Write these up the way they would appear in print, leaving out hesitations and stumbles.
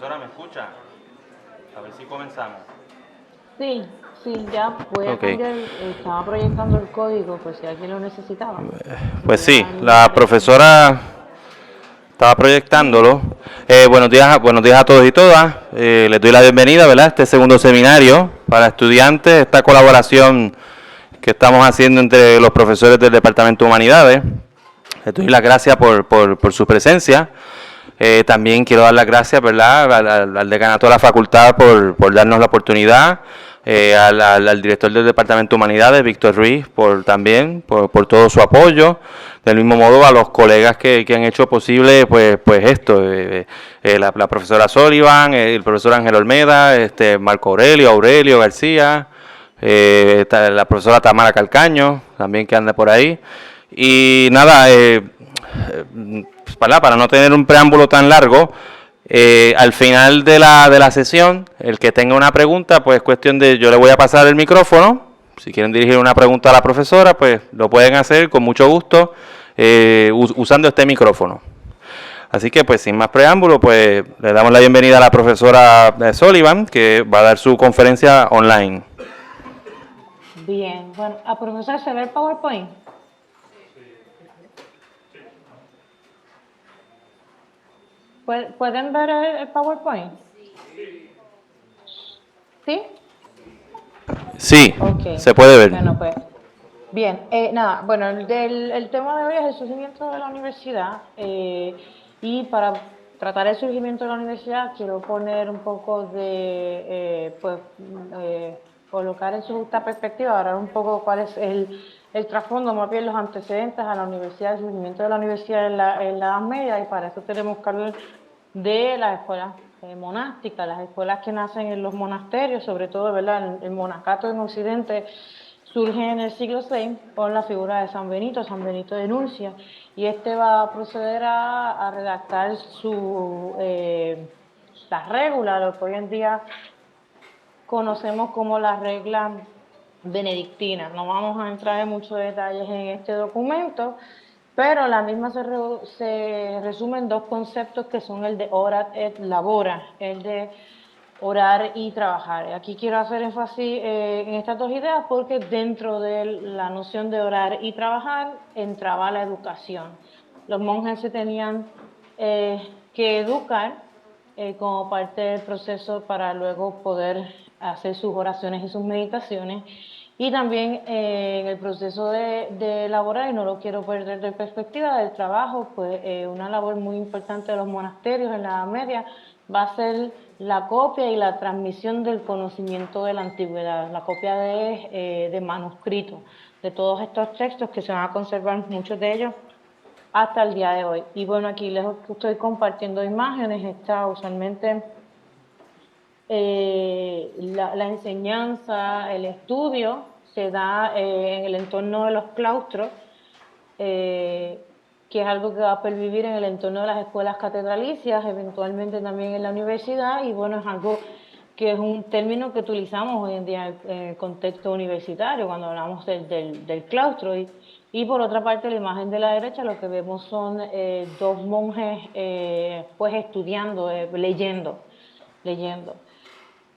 Profesora, ¿me escucha? A ver si comenzamos. Sí, sí, ya voy a Ok, cambiar, estaba proyectando el código por si alguien lo necesitaba. pues Voy sí, a la eliminar esto. profesora estaba proyectándolo. Buenos días a todos y todas. Les doy la bienvenida, ¿verdad? A este segundo seminario para estudiantes, esta colaboración que estamos haciendo entre los profesores del Departamento de Humanidades. Les doy las gracias por su presencia. También quiero dar las gracias, ¿verdad?, al decanato de la facultad por darnos la oportunidad, al director del Departamento de Humanidades, Víctor Ruiz, por todo su apoyo. Del mismo modo a los colegas que han hecho posible pues esto, la profesora Sullivan, el profesor Ángel Olmeda, Marco Aurelio García, la profesora Tamara Calcaño, también que anda por ahí. Y nada, para no tener un preámbulo tan largo, al final de la sesión, el que tenga una pregunta, pues es cuestión de, yo le voy a pasar el micrófono. Si quieren dirigir una pregunta a la profesora, pues lo pueden hacer con mucho gusto usando este micrófono. Así que, pues sin más preámbulo, pues le damos la bienvenida a la profesora Sullivan, que va a dar su conferencia online. Bien, bueno, a profesor, ¿se ve el PowerPoint? ¿Pueden ver el PowerPoint? ¿Sí? Sí, Ok, se puede ver. bueno, pues, bien, nada, bueno, el tema de hoy es el surgimiento de la universidad y para tratar el surgimiento de la universidad quiero poner un poco de, colocar en su justa perspectiva, hablar un poco cuál es el trasfondo, más bien los antecedentes a la universidad, el surgimiento de la universidad en la Edad Media, y para eso tenemos que hablar de las escuelas monásticas, las escuelas que nacen en los monasterios, sobre todo, ¿verdad? El monacato en Occidente surge en el siglo VI con la figura de San Benito de Nurcia, y este va a proceder a redactar las reglas, lo que hoy en día conocemos como la regla benedictina. No vamos a entrar en muchos detalles en este documento, pero la misma se resume en dos conceptos que son el de orat et labora, el de orar y trabajar. Aquí quiero hacer énfasis en estas dos ideas porque dentro de la noción de orar y trabajar entraba la educación. Los monjes se tenían que educar como parte del proceso para luego poder hacer sus oraciones y sus meditaciones. Y también en el proceso de elaborar, y no lo quiero perder de perspectiva, del trabajo, pues una labor muy importante de los monasterios en la Edad Media va a ser la copia y la transmisión del conocimiento de la antigüedad, la copia de manuscritos, de todos estos textos que se van a conservar, muchos de ellos, hasta el día de hoy. Y bueno, aquí les estoy compartiendo imágenes, está usualmente la enseñanza, el estudio se da en el entorno de los claustros, eh, que es algo que va a pervivir en el entorno de las escuelas catedralicias, eventualmente también en la universidad, y bueno, es algo que es un término que utilizamos hoy en día en el contexto universitario, cuando hablamos del claustro. Y por otra parte, la imagen de la derecha, lo que vemos son dos monjes pues estudiando, leyendo.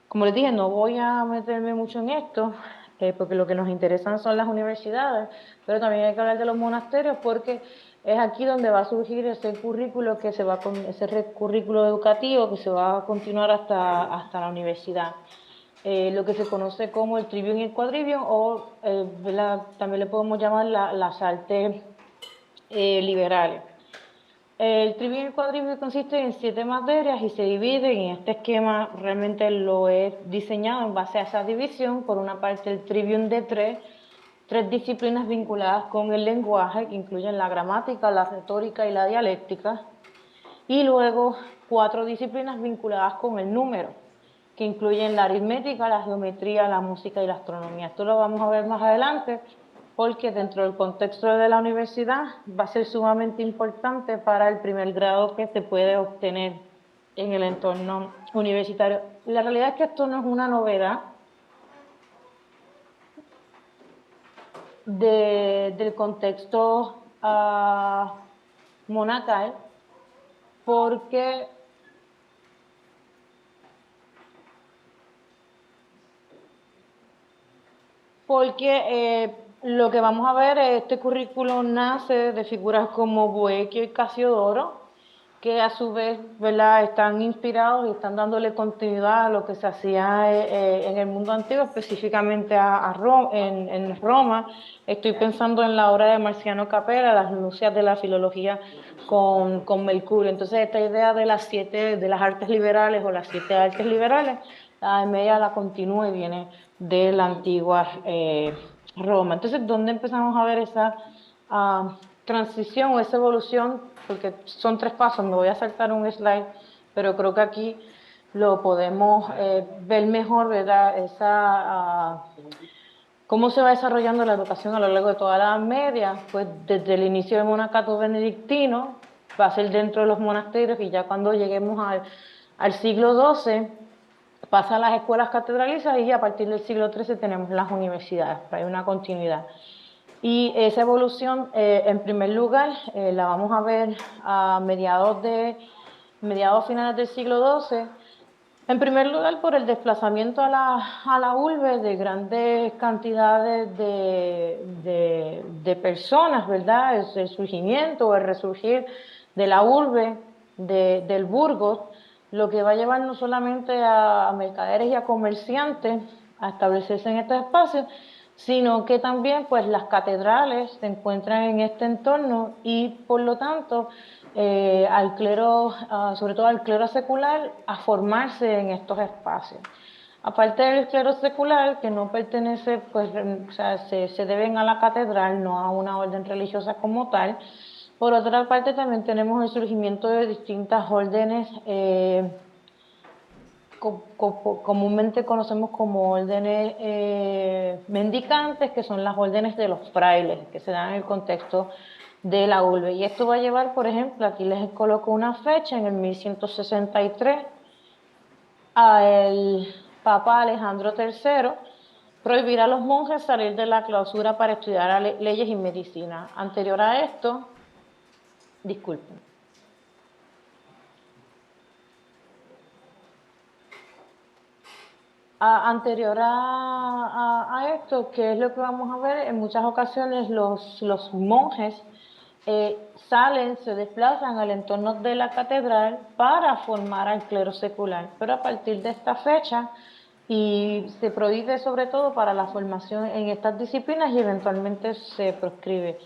Como les dije, no voy a meterme mucho en esto, porque lo que nos interesan son las universidades, pero también hay que hablar de los monasterios porque es aquí donde va a surgir ese currículo currículo educativo que se va a continuar hasta la universidad. Lo que se conoce como el trivium y el quadrivium, o también le podemos llamar las artes liberales. El trivium y el cuadrivium consiste en 7 materias y se divide, y en este esquema realmente lo he diseñado en base a esa división. Por una parte, el trivium de tres disciplinas vinculadas con el lenguaje, que incluyen la gramática, la retórica y la dialéctica, y luego 4 disciplinas vinculadas con el número, que incluyen la aritmética, la geometría, la música y la astronomía. Esto lo vamos a ver más adelante, porque dentro del contexto de la universidad va a ser sumamente importante para el primer grado que se puede obtener en el entorno universitario. La realidad es que esto no es una novedad del contexto monacal, porque porque lo que vamos a ver, este currículo nace de figuras como Boequio y Casiodoro, que a su vez, ¿verdad?, están inspirados y están dándole continuidad a lo que se hacía en el mundo antiguo, específicamente en Roma. Estoy pensando en la obra de Marciano Capella, Las Nupcias de la Filología con Mercurio. Entonces, esta idea de de las artes liberales o las 7 artes liberales, la media la continúa y viene de la antigua Roma. Entonces, ¿dónde empezamos a ver esa transición o esa evolución? Porque son 3 pasos, me voy a saltar un slide, pero creo que aquí lo podemos ver mejor, ¿verdad? ¿Cómo se va desarrollando la educación a lo largo de toda la Edad Media? Pues desde el inicio del monacato benedictino, va a ser dentro de los monasterios, y ya cuando lleguemos al siglo XII, pasa a las escuelas catedralizas, y a partir del siglo XIII tenemos las universidades, hay una continuidad. Y esa evolución, en primer lugar, la vamos a ver a mediados finales del siglo XII. En primer lugar, por el desplazamiento a la urbe de grandes cantidades de personas, ¿verdad? El surgimiento o el resurgir de la urbe, del Burgos, lo que va a llevar no solamente a mercaderes y a comerciantes a establecerse en estos espacios, sino que también pues las catedrales se encuentran en este entorno, y por lo tanto al clero, sobre todo al clero secular, a formarse en estos espacios. Aparte del clero secular, que no pertenece, pues, o sea, se deben a la catedral, no a una orden religiosa como tal. Por otra parte, también tenemos el surgimiento de distintas órdenes, comúnmente conocemos como órdenes mendicantes, que son las órdenes de los frailes, que se dan en el contexto de la urbe. Y esto va a llevar, por ejemplo, aquí les coloco una fecha, en el 1163, al Papa Alejandro III prohibir a los monjes salir de la clausura para estudiar leyes y medicina. Anterior a esto, disculpen. Anterior a esto, que es lo que vamos a ver, en muchas ocasiones los monjes salen, se desplazan al entorno de la catedral para formar al clero secular, pero a partir de esta fecha, y se prohíbe sobre todo para la formación en estas disciplinas, y eventualmente se proscribe.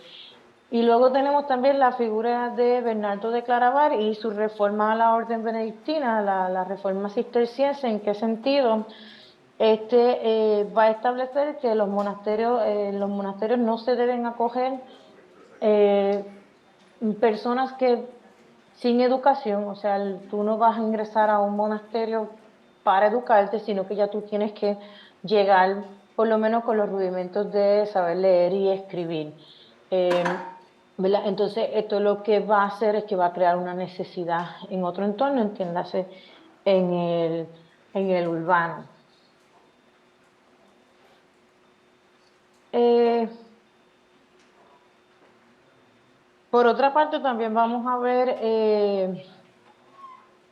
Y luego tenemos también la figura de Bernardo de Claraval y su reforma a la orden benedictina, la reforma cisterciense. ¿En qué sentido? Va a establecer que los monasterios no se deben acoger personas que sin educación, o sea, tú no vas a ingresar a un monasterio para educarte, sino que ya tú tienes que llegar por lo menos con los rudimentos de saber leer y escribir. ¿Verdad? Entonces, esto lo que va a hacer es que va a crear una necesidad en otro entorno, entiéndase, en el urbano. Por otra parte, también vamos a ver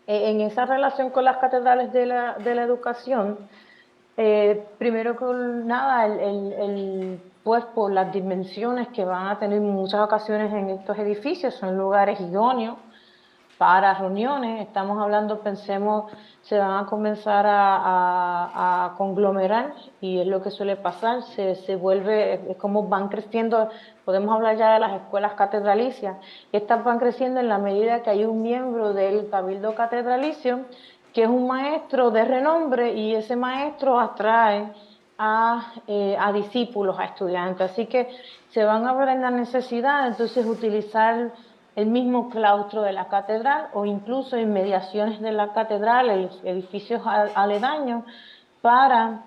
en esa relación con las catedrales de la educación, primero que nada, pues por las dimensiones que van a tener en muchas ocasiones en estos edificios, son lugares idóneos para reuniones. Estamos hablando, pensemos, se van a comenzar a conglomerar, y es lo que suele pasar, se vuelve, es como van creciendo. Podemos hablar ya de las escuelas catedralicias. Estas van creciendo en la medida que hay un miembro del cabildo catedralicio que es un maestro de renombre, y ese maestro atrae a discípulos, a estudiantes. Así que se van a ver en la necesidad, entonces, utilizar el mismo claustro de la catedral, o incluso inmediaciones de la catedral, edificios aledaños, para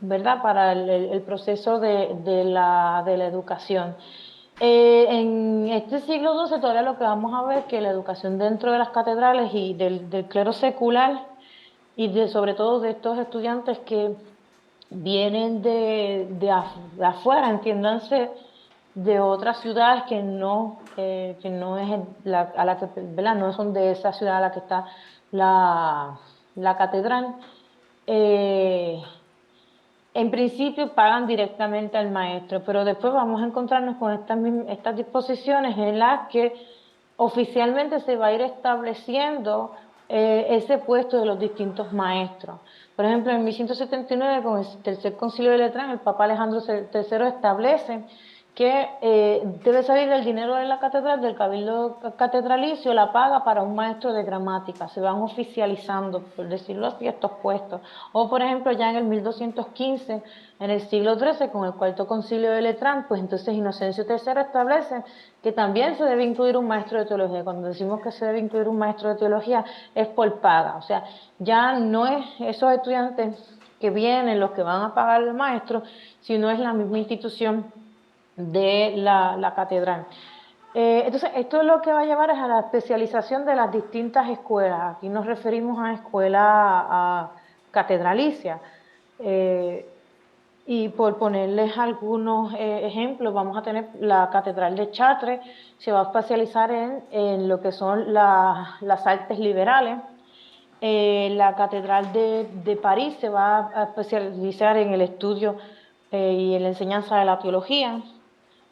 ¿verdad?, para el proceso de la educación. En este siglo XII todavía lo que vamos a ver es que la educación dentro de las catedrales y del clero secular, y sobre todo de estos estudiantes que vienen de afuera, entiéndanse, de otras ciudades que no es a la que, ¿verdad?, no son de esa ciudad a la que está la catedral. En principio pagan directamente al maestro, pero después vamos a encontrarnos con estas disposiciones en las que oficialmente se va a ir estableciendo ese puesto de los distintos maestros. Por ejemplo, en 1179, con el Tercer Concilio de Letrán, el Papa Alejandro III establece que debe salir del dinero de la catedral, del cabildo catedralicio, la paga para un maestro de gramática. Se van oficializando, por decirlo así, estos puestos. O, por ejemplo, ya en el 1215, en el siglo XIII, con el Cuarto Concilio de Letrán, pues entonces Inocencio III establece que también se debe incluir un maestro de teología. Cuando decimos que se debe incluir un maestro de teología, es por paga. O sea, ya no es esos estudiantes que vienen los que van a pagar al maestro, sino es la misma institución de la catedral. Entonces, esto lo que va a llevar es a la especialización de las distintas escuelas. Aquí nos referimos a escuela catedralicia. Y por ponerles algunos ejemplos, vamos a tener la Catedral de Chartres, se va a especializar en lo que son las artes liberales. La Catedral de París se va a especializar en el estudio y en la enseñanza de la teología.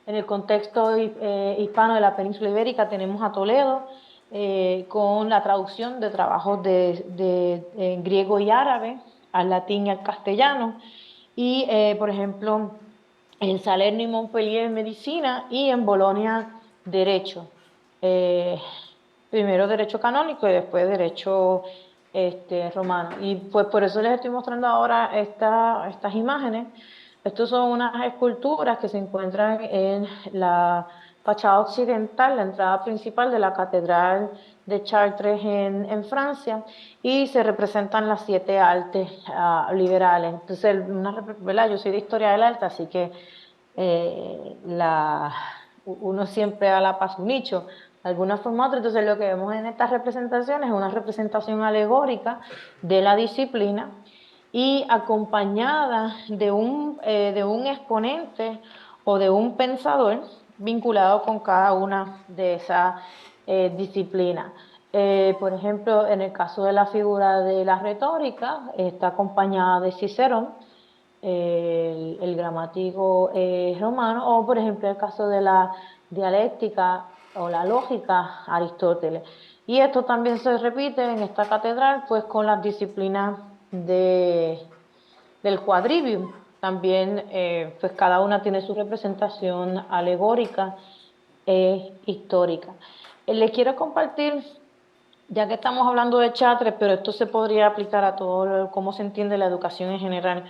En el contexto hispano de la península ibérica tenemos a Toledo con la traducción de trabajos en griego y árabe al latín y al castellano. Y, por ejemplo, en Salerno y Montpellier medicina y en Bolonia derecho. Primero derecho canónico y después derecho romano. Y pues por eso les estoy mostrando ahora estas imágenes. Estas son unas esculturas que se encuentran en la fachada occidental, la entrada principal de la Catedral de Chartres en Francia, y se representan las 7 artes liberales. Entonces, ¿verdad? Yo soy de historia del arte, así que uno siempre a la paz un nicho, de alguna forma u otra. Entonces, lo que vemos en estas representaciones es una representación alegórica de la disciplina y acompañada de un exponente o de un pensador vinculado con cada una de esas disciplinas. Por ejemplo, en el caso de la figura de la retórica, está acompañada de Cicerón, el gramático romano, o por ejemplo el caso de la dialéctica o la lógica, Aristóteles. Y esto también se repite en esta catedral, pues con las disciplinas del quadrivium. También, pues cada una tiene su representación alegórica e histórica. Les quiero compartir, ya que estamos hablando de Chartres, pero esto se podría aplicar a todo cómo se entiende la educación en general.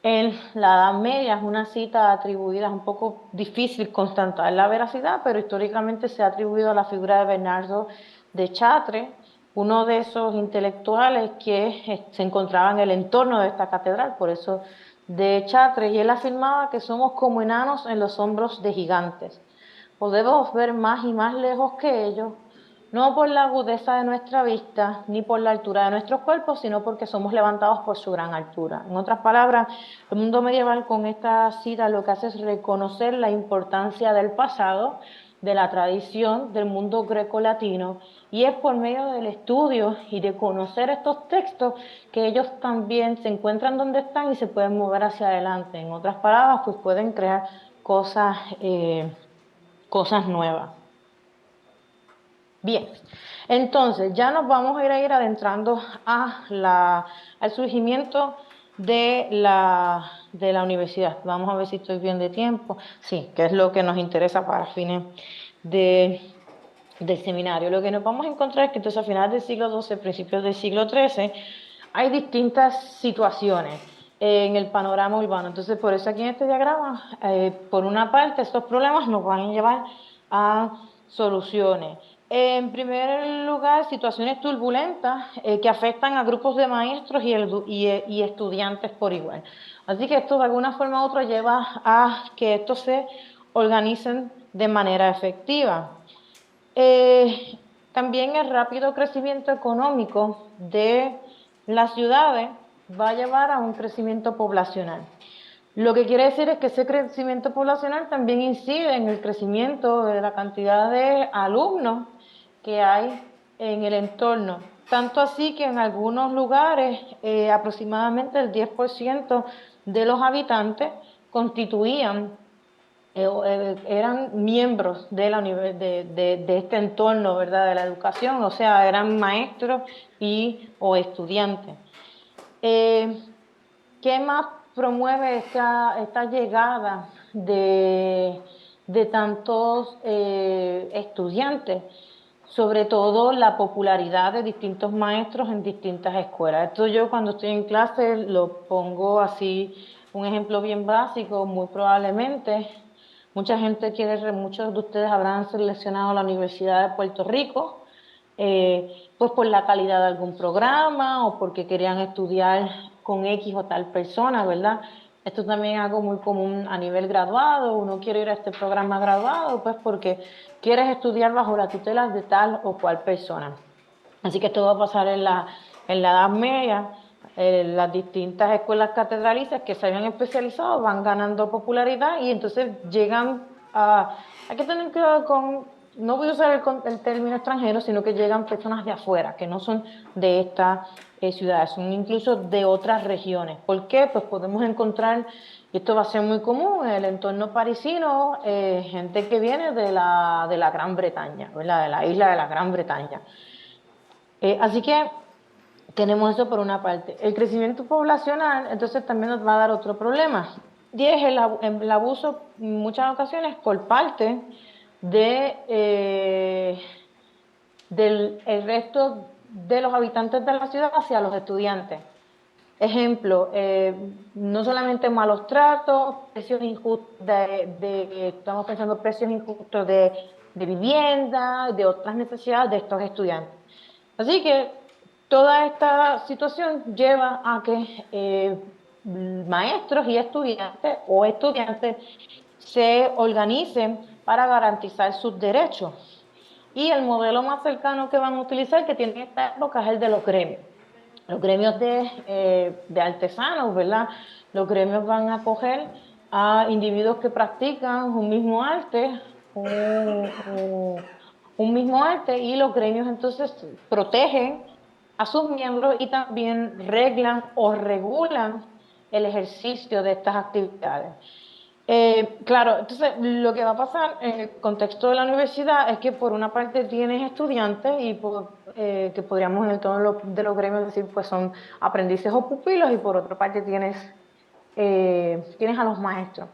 En la Edad Media es una cita atribuida, es un poco difícil constatar la veracidad, pero históricamente se ha atribuido a la figura de Bernardo de Chartres, uno de esos intelectuales que se encontraba en el entorno de esta catedral, por eso de Chartres, y él afirmaba que somos como enanos en los hombros de gigantes. Podemos ver más y más lejos que ellos, no por la agudeza de nuestra vista, ni por la altura de nuestros cuerpos, sino porque somos levantados por su gran altura. En otras palabras, el mundo medieval con esta cita lo que hace es reconocer la importancia del pasado, de la tradición del mundo grecolatino, y es por medio del estudio y de conocer estos textos que ellos también se encuentran donde están y se pueden mover hacia adelante. En otras palabras, pues pueden crear cosas nuevas. Bien, entonces ya nos vamos a ir adentrando al surgimiento de la universidad. Vamos a ver si estoy bien de tiempo. Sí, que es lo que nos interesa para fines del seminario. Lo que nos vamos a encontrar es que entonces a finales del siglo XII, principios del siglo XIII, hay distintas situaciones en el panorama urbano. Entonces, por eso aquí en este diagrama, por una parte, estos problemas nos van a llevar a soluciones. En primer lugar, situaciones turbulentas que afectan a grupos de maestros y estudiantes por igual. Así que esto de alguna forma u otra lleva a que estos se organicen de manera efectiva. También el rápido crecimiento económico de las ciudades va a llevar a un crecimiento poblacional. Lo que quiere decir es que ese crecimiento poblacional también incide en el crecimiento de la cantidad de alumnos que hay en el entorno. Tanto así que en algunos lugares aproximadamente el 10% de los habitantes constituían, eran miembros de, de este entorno, ¿verdad?, de la educación, o sea, eran maestros o estudiantes. ¿Qué más promueve esta llegada de tantos estudiantes? Sobre todo la popularidad de distintos maestros en distintas escuelas. Esto yo cuando estoy en clase lo pongo así, un ejemplo bien básico, muy probablemente muchos de ustedes habrán seleccionado la Universidad de Puerto Rico, pues por la calidad de algún programa o porque querían estudiar con X o tal persona, ¿verdad? Esto también es algo muy común a nivel graduado. Uno quiere ir a este programa graduado, pues porque quieres estudiar bajo la tutela de tal o cual persona. Así que esto va a pasar en la Edad Media. Las distintas escuelas catedralicias que se habían especializado van ganando popularidad y entonces llegan a... Hay que tener cuidado con... No voy a usar el término extranjero, sino que llegan personas de afuera, que no son de estas ciudades, son incluso de otras regiones. ¿Por qué? Pues podemos encontrar, y esto va a ser muy común en el entorno parisino, gente que viene de la Gran Bretaña, ¿verdad?, de la isla de la Gran Bretaña. Así que tenemos eso por una parte. El crecimiento poblacional, entonces, también nos va a dar otro problema. Y es el abuso, en muchas ocasiones, por parte del el resto de los habitantes de la ciudad hacia los estudiantes. Ejemplo, no solamente malos tratos, precios injustos estamos pensando precios injustos de vivienda, de otras necesidades de estos estudiantes. Así que toda esta situación lleva a que maestros y estudiantes o estudiantes se organicen para garantizar sus derechos. Y el modelo más cercano que van a utilizar, que tiene esta época, es el de los gremios. Los gremios de artesanos, ¿verdad? Los gremios van a acoger a individuos que practican un mismo arte, un mismo arte, y los gremios entonces protegen a sus miembros y también reglan o regulan el ejercicio de estas actividades. Claro, entonces lo que va a pasar en el contexto de la universidad es que por una parte tienes estudiantes y que podríamos en el tono de los gremios decir pues son aprendices o pupilos, y por otra parte tienes a los maestros.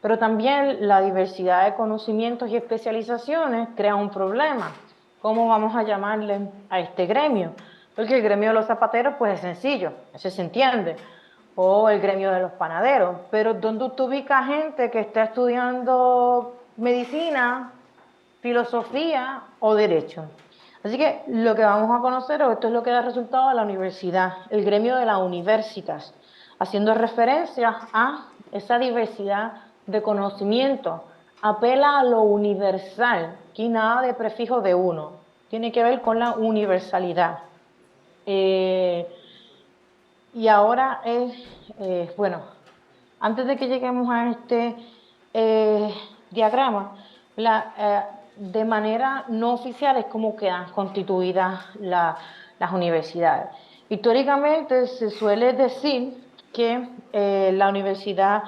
Pero también la diversidad de conocimientos y especializaciones crea un problema. ¿Cómo vamos a llamarle a este gremio? Porque el gremio de los zapateros pues es sencillo, eso se entiende, o el gremio de los panaderos, pero ¿dónde tú ubicas gente que está estudiando medicina, filosofía o derecho? Así que lo que vamos a conocer, o esto es lo que da resultado a la universidad, el gremio de las universitas, haciendo referencia a esa diversidad de conocimiento, apela a lo universal, aquí nada de prefijo de uno, tiene que ver con la universalidad. Y ahora bueno, antes de que lleguemos a este diagrama, de manera no oficial es como quedan constituidas las universidades. Históricamente se suele decir que la universidad,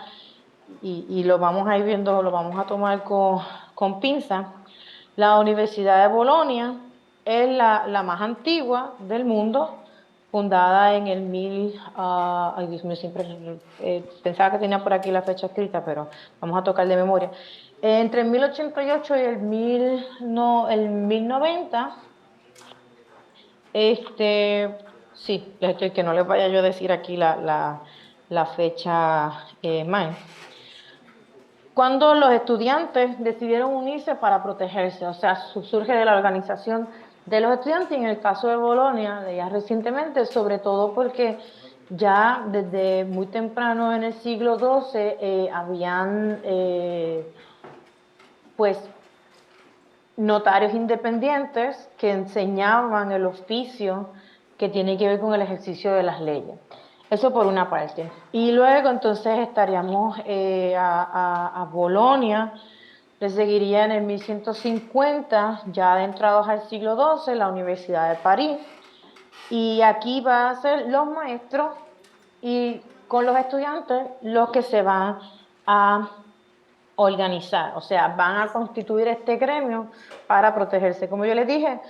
y lo vamos a ir viendo, lo vamos a tomar con pinzas, la Universidad de Bolonia es la más antigua del mundo, fundada en el ay Dios mío, siempre pensaba que tenía por aquí la fecha escrita, pero vamos a tocar de memoria. Entre el 1088 y el 1090, sí, que no les vaya yo a decir aquí la fecha mal. Cuando los estudiantes decidieron unirse para protegerse, o sea, surge de la organización de los estudiantes, y en el caso de Bolonia, de ya recientemente, sobre todo porque ya desde muy temprano en el siglo XII habían pues notarios independientes que enseñaban el oficio que tiene que ver con el ejercicio de las leyes. Eso por una parte. Y luego entonces estaríamos a Bolonia, le seguiría en el 1150, ya adentrados al siglo XII, la Universidad de París. Y aquí va a ser los maestros y con los estudiantes los que se van a organizar, o sea, van a constituir este gremio para protegerse. Como yo les dije,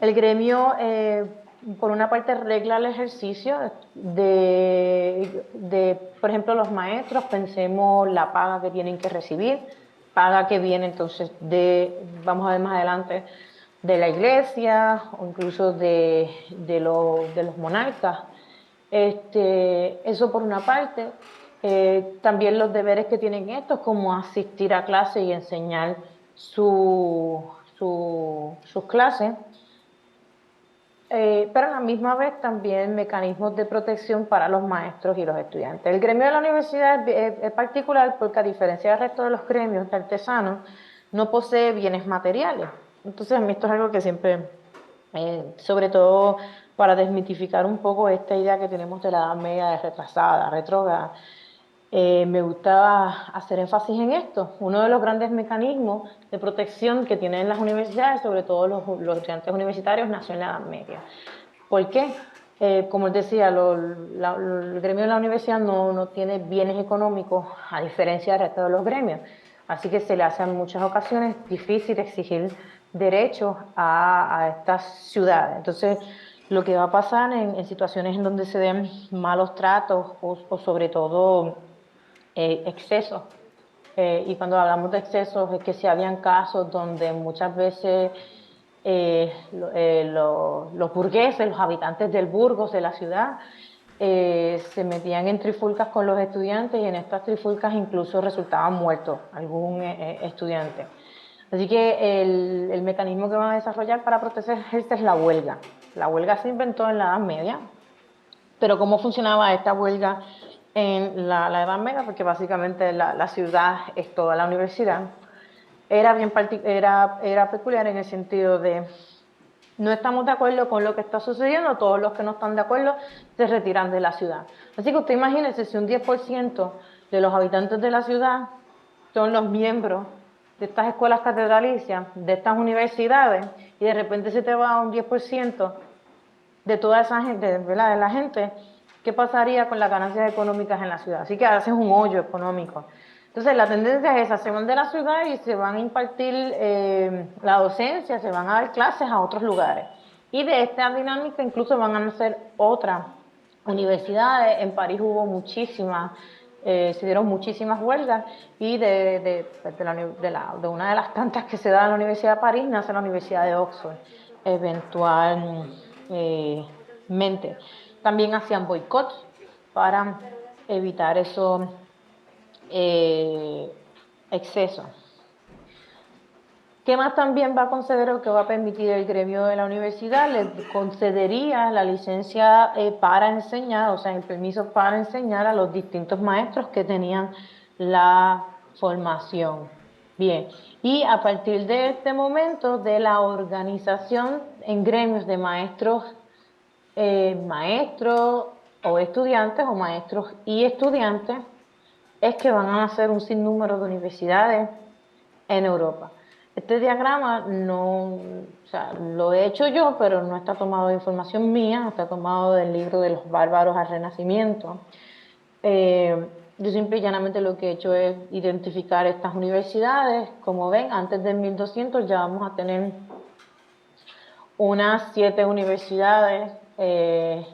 el gremio, por una parte, regla el ejercicio por ejemplo, los maestros, pensemos la paga que tienen que recibir, paga que viene entonces vamos a ver más adelante, de la iglesia o incluso de los monarcas. Eso por una parte. También los deberes que tienen estos, como asistir a clase y enseñar sus clases. Pero a la misma vez también mecanismos de protección para los maestros y los estudiantes. El gremio de la universidad es particular porque, a diferencia del resto de los gremios de artesanos, no posee bienes materiales. Entonces, a mí esto es algo que siempre, sobre todo para desmitificar un poco esta idea que tenemos de la Edad Media de retrasada, retrógrada, me gustaba hacer énfasis en esto. Uno de los grandes mecanismos de protección que tienen las universidades, sobre todo los estudiantes universitarios, nació en la Edad Media. ¿Por qué? Como les decía, el gremio de la universidad no tiene bienes económicos, a diferencia del resto de los gremios. Así que se le hace en muchas ocasiones difícil exigir derechos a estas ciudades. Entonces, lo que va a pasar en situaciones en donde se den malos tratos o sobre todo excesos. Y cuando hablamos de excesos es que si habían casos donde muchas veces los burgueses, los habitantes del Burgos, de la ciudad, se metían en trifulcas con los estudiantes, y en estas trifulcas incluso resultaban muertos algún estudiante. Así que el mecanismo que van a desarrollar para protegerse es la huelga. La huelga se inventó en la Edad Media, pero ¿cómo funcionaba esta huelga en la Edad Media? Porque básicamente la ciudad es toda la universidad. Era peculiar en el sentido de: no estamos de acuerdo con lo que está sucediendo, todos los que no están de acuerdo se retiran de la ciudad. Así que usted imagínese si un 10% de los habitantes de la ciudad son los miembros de estas escuelas catedralicias, de estas universidades, y de repente se te va un 10% de toda esa gente, ¿verdad? De la gente, ¿qué pasaría con las ganancias económicas en la ciudad? Así que haces un hoyo económico. Entonces, la tendencia es esa: se van de la ciudad y se van a impartir la docencia, se van a dar clases a otros lugares. Y de esta dinámica incluso van a nacer otras universidades. En París hubo muchísimas, se dieron muchísimas huelgas, y de una de las tantas que se da en la Universidad de París nace la Universidad de Oxford, eventualmente. También hacían boicots para evitar esos excesos. ¿Qué más también va a conceder o que va a permitir el gremio de la universidad? Le concedería la licencia para enseñar, o sea, el permiso para enseñar a los distintos maestros que tenían la formación. Bien, y a partir de este momento de la organización en gremios de maestros o estudiantes, o maestros y estudiantes, es que van a nacer un sinnúmero de universidades en Europa. Este diagrama lo he hecho yo, pero no está tomado de información mía, está tomado del libro de los bárbaros al Renacimiento. Yo simple y llanamente lo que he hecho es identificar estas universidades. Como ven, antes del 1200 ya vamos a tener unas 7 universidades en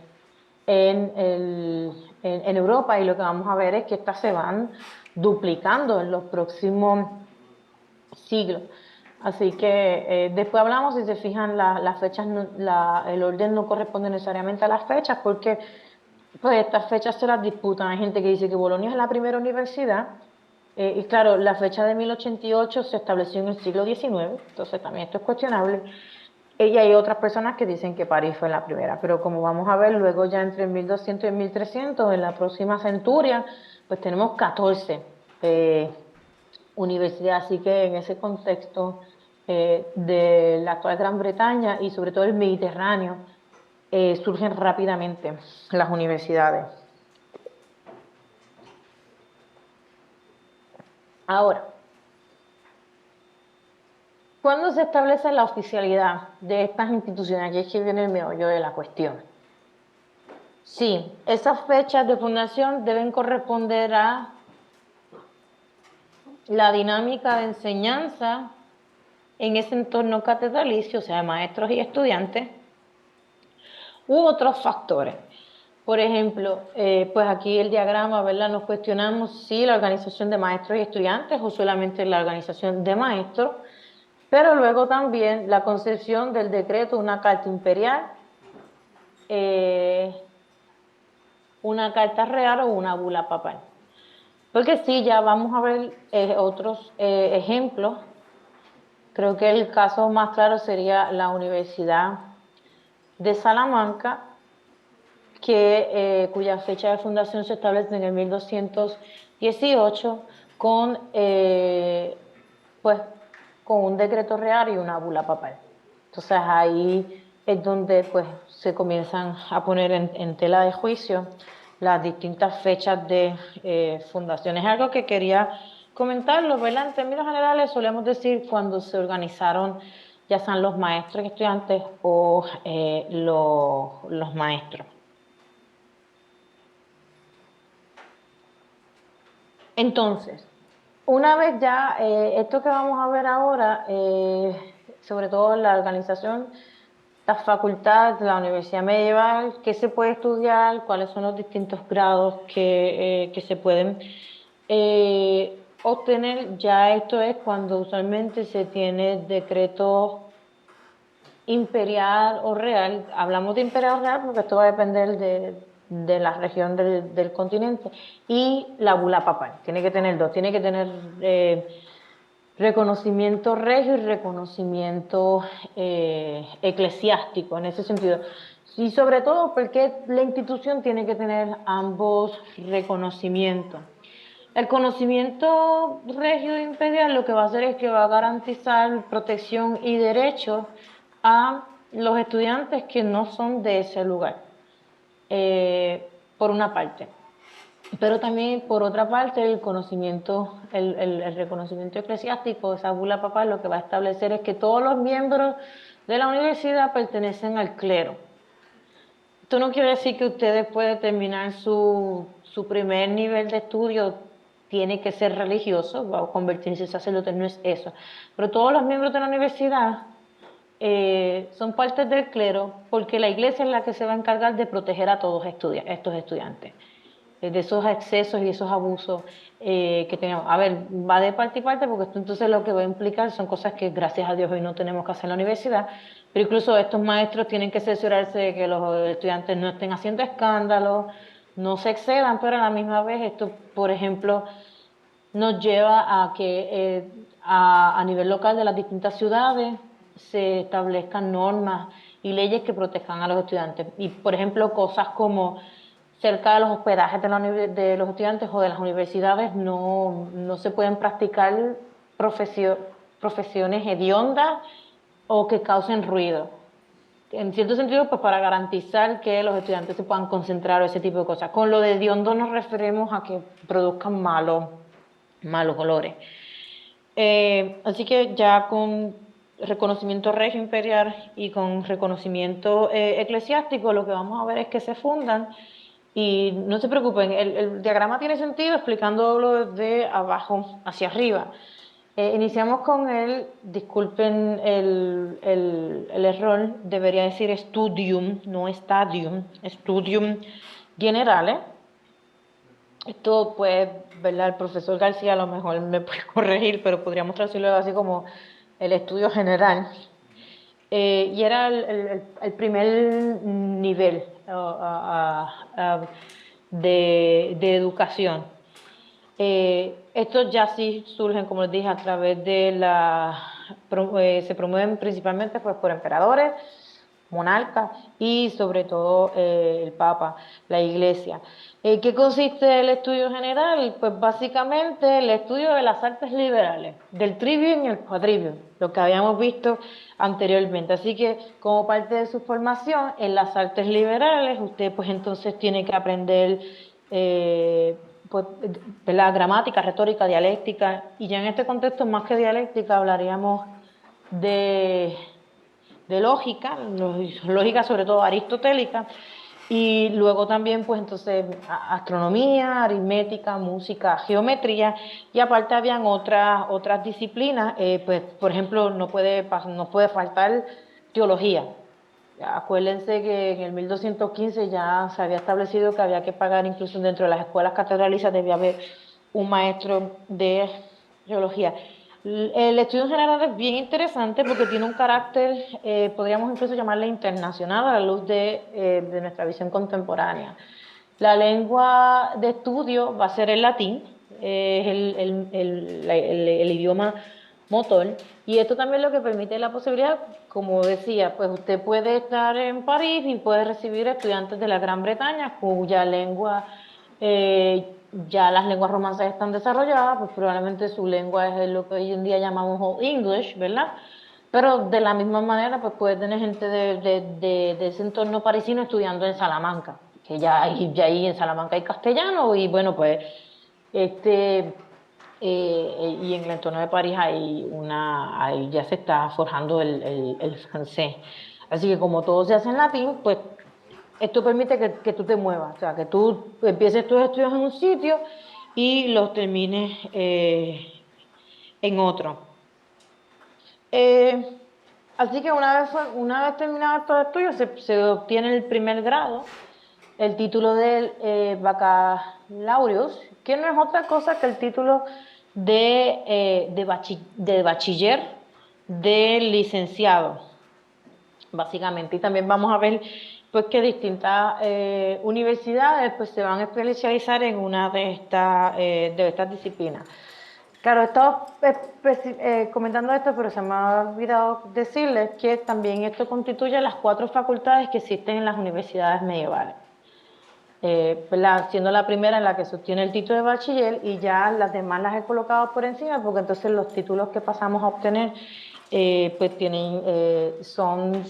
Europa, y lo que vamos a ver es que estas se van duplicando en los próximos siglos. Así que después hablamos, si se fijan, las fechas, el orden no corresponde necesariamente a las fechas, porque pues estas fechas se las disputan. Hay gente que dice que Bolonia es la primera universidad, y claro, la fecha de 1088 se estableció en el siglo XIX, entonces también esto es cuestionable. Y hay otras personas que dicen que París fue la primera, pero como vamos a ver luego, ya entre 1200 y 1300, en la próxima centuria, pues tenemos 14 universidades. Así que en ese contexto de la actual Gran Bretaña y sobre todo el Mediterráneo, surgen rápidamente las universidades. Ahora, ¿cuándo se establece la oficialidad de estas instituciones? Aquí es que viene el meollo de la cuestión. Sí, esas fechas de fundación deben corresponder a la dinámica de enseñanza en ese entorno catedralicio, o sea, maestros y estudiantes, u otros factores. Por ejemplo, pues aquí el diagrama, ¿verdad? Nos cuestionamos si la organización de maestros y estudiantes o solamente la organización de maestros, pero luego también la concepción del decreto, una carta imperial, una carta real o una bula papal. Porque sí, ya vamos a ver otros ejemplos. Creo que el caso más claro sería la Universidad de Salamanca, cuya fecha de fundación se establece en el 1218 con, pues, con un decreto real y una bula papal. Entonces ahí es donde pues, se comienzan a poner en tela de juicio las distintas fechas de fundación. Es algo que quería comentarlo, ¿verdad? En términos generales solemos decir cuando se organizaron ya sean los maestros y estudiantes o los maestros. Entonces, una vez ya, esto que vamos a ver ahora, sobre todo la organización, las facultades de la Universidad Medieval, qué se puede estudiar, cuáles son los distintos grados que se pueden obtener, ya esto es cuando usualmente se tiene decreto imperial o real. Hablamos de imperial o real porque esto va a depender de la región del continente, y la bula papal. Tiene que tener dos, tiene que tener reconocimiento regio y reconocimiento eclesiástico en ese sentido. Y sobre todo porque la institución tiene que tener ambos reconocimientos. El conocimiento regio imperial lo que va a hacer es que va a garantizar protección y derechos a los estudiantes que no son de ese lugar, por una parte. Pero también, por otra parte, el conocimiento, el reconocimiento eclesiástico, esa bula papal, lo que va a establecer es que todos los miembros de la universidad pertenecen al clero. Esto no quiere decir que usted después de terminar su primer nivel de estudio tiene que ser religioso, va a convertirse en sacerdote, no es eso. Pero todos los miembros de la universidad son parte del clero porque la iglesia es la que se va a encargar de proteger a todos estos estudiantes de esos excesos y esos abusos que tenemos. A ver, va de parte y parte porque esto entonces lo que va a implicar son cosas que gracias a Dios hoy no tenemos que hacer en la universidad, pero incluso estos maestros tienen que cerciorarse de que los estudiantes no estén haciendo escándalos, no se excedan, pero a la misma vez esto, por ejemplo, nos lleva a que a nivel local de las distintas ciudades se establezcan normas y leyes que protejan a los estudiantes. Y, por ejemplo, cosas como cerca de los hospedajes de los estudiantes o de las universidades no se pueden practicar profesiones hediondas o que causen ruido. En cierto sentido, pues para garantizar que los estudiantes se puedan concentrar o ese tipo de cosas. Con lo de hediondo nos referimos a que produzcan malos olores. Así que ya con reconocimiento regio imperial y con reconocimiento eclesiástico, lo que vamos a ver es que se fundan. Y no se preocupen, el diagrama tiene sentido explicándolo de abajo hacia arriba. Iniciamos con disculpen el error, debería decir studium, no stadium, studium generale. Esto pues, ¿verdad? El profesor García a lo mejor me puede corregir, pero podríamos traducirlo así como el estudio general. Y era el primer nivel de educación. Estos ya sí surgen, como les dije, a través se promueven principalmente pues, por emperadores, monarcas y sobre todo el Papa, la Iglesia. ¿Qué consiste el estudio general? Pues básicamente el estudio de las artes liberales, del trivium y el quadrivium, lo que habíamos visto anteriormente. Así que como parte de su formación en las artes liberales, usted pues entonces tiene que aprender pues, la gramática, retórica, dialéctica, y ya en este contexto más que dialéctica hablaríamos de lógica, lógica sobre todo aristotélica, Y luego también, pues entonces, astronomía, aritmética, música, geometría, y aparte habían otras disciplinas, pues por ejemplo, no puede faltar teología. Acuérdense que en el 1215 ya se había establecido que había que pagar, incluso dentro de las escuelas catedralicias debía haber un maestro de teología. El estudio en general es bien interesante porque tiene un carácter, podríamos incluso llamarle internacional a la luz de nuestra visión contemporánea. La lengua de estudio va a ser el latín, es el idioma motor, y esto también lo que permite la posibilidad, como decía, pues usted puede estar en París y puede recibir estudiantes de la Gran Bretaña cuya lengua, ya las lenguas romances están desarrolladas, pues probablemente su lengua es lo que hoy en día llamamos Old English, ¿verdad? Pero de la misma manera, pues puede tener gente de ese entorno parisino estudiando en Salamanca, que ya ahí en Salamanca hay castellano, y bueno, pues y en el entorno de París ahí ya se está forjando el francés. Así que como todo se hace en latín, pues esto permite que tú te muevas, o sea, que tú empieces tus estudios en un sitio y los termines en otro. Eh, Así que una vez terminado estos estudios, se obtiene el primer grado, el título de bacalaureus, que no es otra cosa que el título de bachiller de licenciado, básicamente. Y también vamos a ver pues, que distintas universidades pues, se van a especializar en una de estas disciplinas. Claro, estaba comentando esto, pero se me ha olvidado decirles que también esto constituye las 4 facultades que existen en las universidades medievales. Siendo la primera en la que se obtiene el título de bachiller, y ya las demás las he colocado por encima, porque entonces los títulos que pasamos a obtener pues son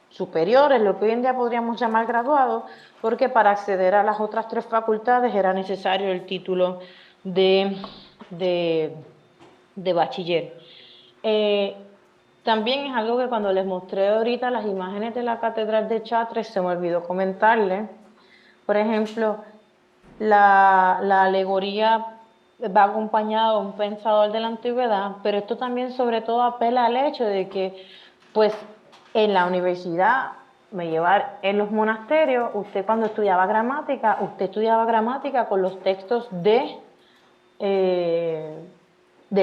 superiores, lo que hoy en día podríamos llamar graduados, porque para acceder a las otras 3 facultades era necesario el título de, de, de bachiller. También es algo que cuando les mostré ahorita las imágenes de la Catedral de Chartres, se me olvidó comentarles. Por ejemplo, la alegoría va acompañada de un pensador de la antigüedad, pero esto también sobre todo apela al hecho de que, pues, en la universidad medieval, en los monasterios, usted cuando estudiaba gramática con los textos de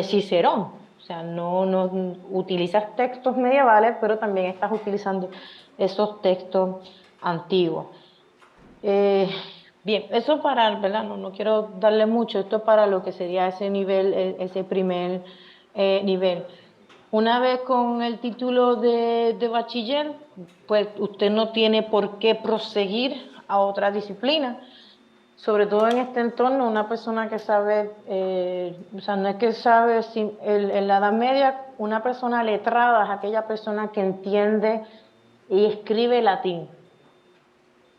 Cicerón. O sea, no utilizas textos medievales, pero también estás utilizando esos textos antiguos. Bien, eso para, ¿verdad? No quiero darle mucho, esto es para lo que sería ese nivel, ese primer nivel. Una vez con el título de bachiller, pues usted no tiene por qué proseguir a otra disciplina, sobre todo en este entorno. Una persona que sabe, o sea, no es que sabe, en la Edad Media, una persona letrada es aquella persona que entiende y escribe latín.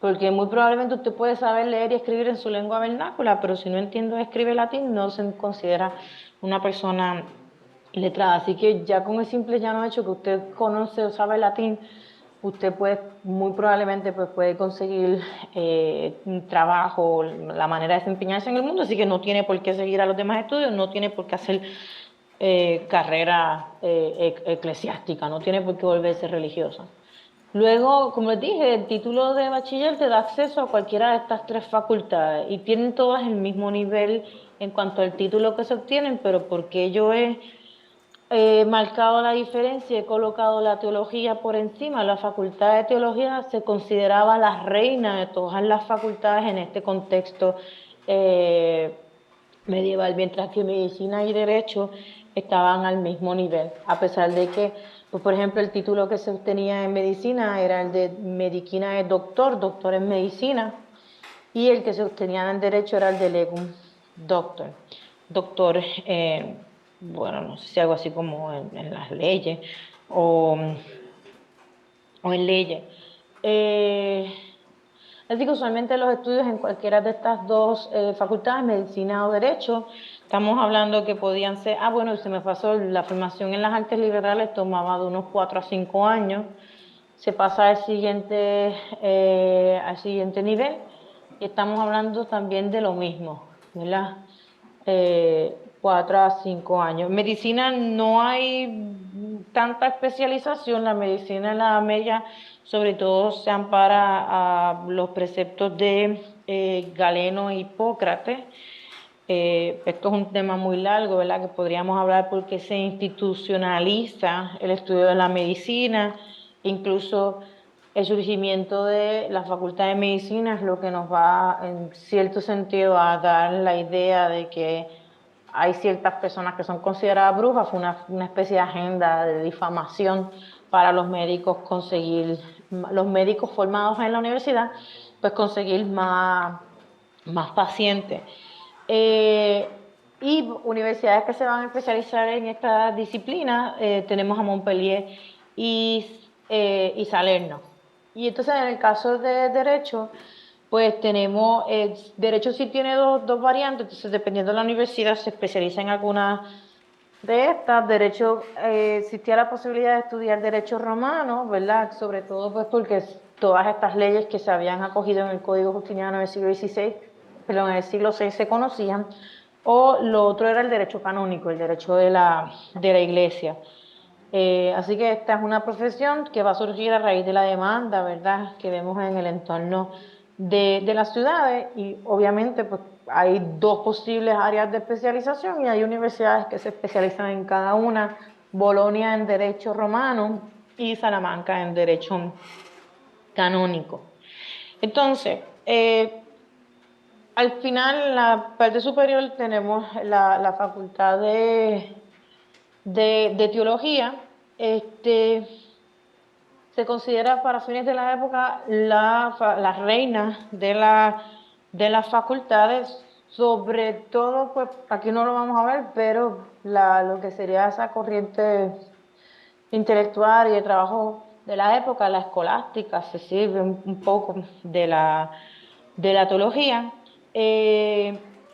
Porque muy probablemente usted puede saber leer y escribir en su lengua vernácula, pero si no entiende o escribe latín, no se considera una persona letrada. Así que ya con el simple llano hecho que usted conoce o sabe latín, usted muy probablemente pues, puede conseguir un trabajo, la manera de desempeñarse en el mundo, así que no tiene por qué seguir a los demás estudios, no tiene por qué hacer carrera eclesiástica, no tiene por qué volverse religiosa. Luego, como les dije, el título de bachiller te da acceso a cualquiera de estas 3 facultades y tienen todas el mismo nivel en cuanto al título que se obtienen, pero porque yo he marcado la diferencia, he colocado la teología por encima. La facultad de teología se consideraba la reina de todas las facultades en este contexto medieval, mientras que medicina y derecho estaban al mismo nivel, a pesar de que, pues, por ejemplo, el título que se obtenía en medicina era el de medicina de doctor en medicina, y el que se obtenía en derecho era el de legum doctor, bueno, no sé si algo así como en las leyes o, o en leyes. Así que usualmente los estudios en cualquiera de estas 2 facultades, medicina o derecho, estamos hablando que podían ser, bueno, se me pasó, la formación en las artes liberales tomaba de unos 4 a 5 años, se pasa al siguiente nivel y estamos hablando también de lo mismo, ¿verdad? 4 a 5 años. En medicina no hay tanta especialización, la medicina en la media sobre todo se ampara a los preceptos de Galeno e Hipócrates. Esto es un tema muy largo, ¿verdad? Que podríamos hablar porque se institucionaliza el estudio de la medicina, incluso el surgimiento de la Facultad de Medicina es lo que nos va, en cierto sentido, a dar la idea de que hay ciertas personas que son consideradas brujas. Fue una especie de agenda de difamación para los médicos conseguir, los médicos formados en la universidad, pues conseguir más pacientes. Y universidades que se van a especializar en esta disciplina, tenemos a Montpellier y Salerno. Y entonces en el caso de Derecho, pues tenemos, Derecho sí tiene dos variantes, entonces dependiendo de la universidad se especializa en alguna de estas. Derecho, existía la posibilidad de estudiar Derecho romano, ¿verdad? Sobre todo pues porque todas estas leyes que se habían acogido en el Código Justiniano del siglo XVI, pero en el siglo VI se conocían, o lo otro era el Derecho canónico, el Derecho de la Iglesia. Así que esta es una profesión que va a surgir a raíz de la demanda, ¿verdad?, que vemos en el entorno de las ciudades, y obviamente pues hay dos posibles áreas de especialización y hay universidades que se especializan en cada una: Bolonia en Derecho Romano y Salamanca en Derecho Canónico. Entonces, al final, en la parte superior tenemos la Facultad de Teología. Se considera para fines de la época la reina de las facultades, sobre todo, pues aquí no lo vamos a ver, pero lo que sería esa corriente intelectual y de trabajo de la época, la escolástica, se sirve un poco de la teología.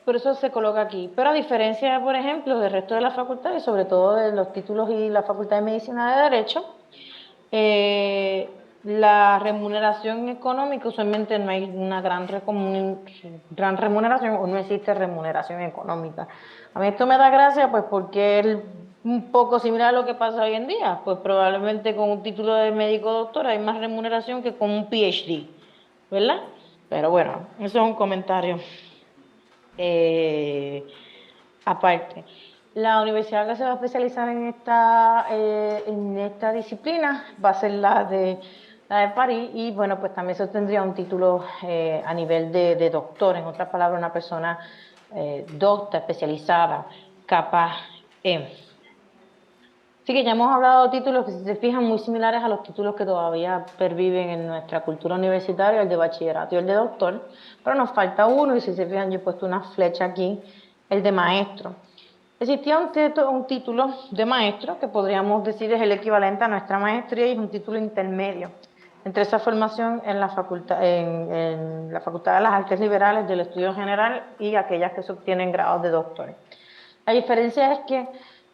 Por eso se coloca aquí. Pero a diferencia, por ejemplo, del resto de las facultades, sobre todo de los títulos y la Facultad de Medicina de Derecho, la remuneración económica, usualmente no hay una gran remuneración, o no existe remuneración económica. A mí esto me da gracia, pues porque es un poco similar a lo que pasa hoy en día. Pues probablemente con un título de médico doctor hay más remuneración que con un PhD, ¿verdad? Pero bueno, eso es un comentario aparte. La universidad que se va a especializar en esta disciplina va a ser la de París, y bueno, pues también se obtendría un título a nivel de doctor, en otras palabras, una persona docta, especializada, capaz en. Así que ya hemos hablado de títulos que, si se fijan, muy similares a los títulos que todavía perviven en nuestra cultura universitaria, el de bachillerato y el de doctor, pero nos falta uno, y si se fijan yo he puesto una flecha aquí, el de maestro. Existía un título de maestro que podríamos decir es el equivalente a nuestra maestría, y es un título intermedio entre esa formación en la Facultad de las Artes Liberales del Estudio General y aquellas que se obtienen grados de doctores. La diferencia es que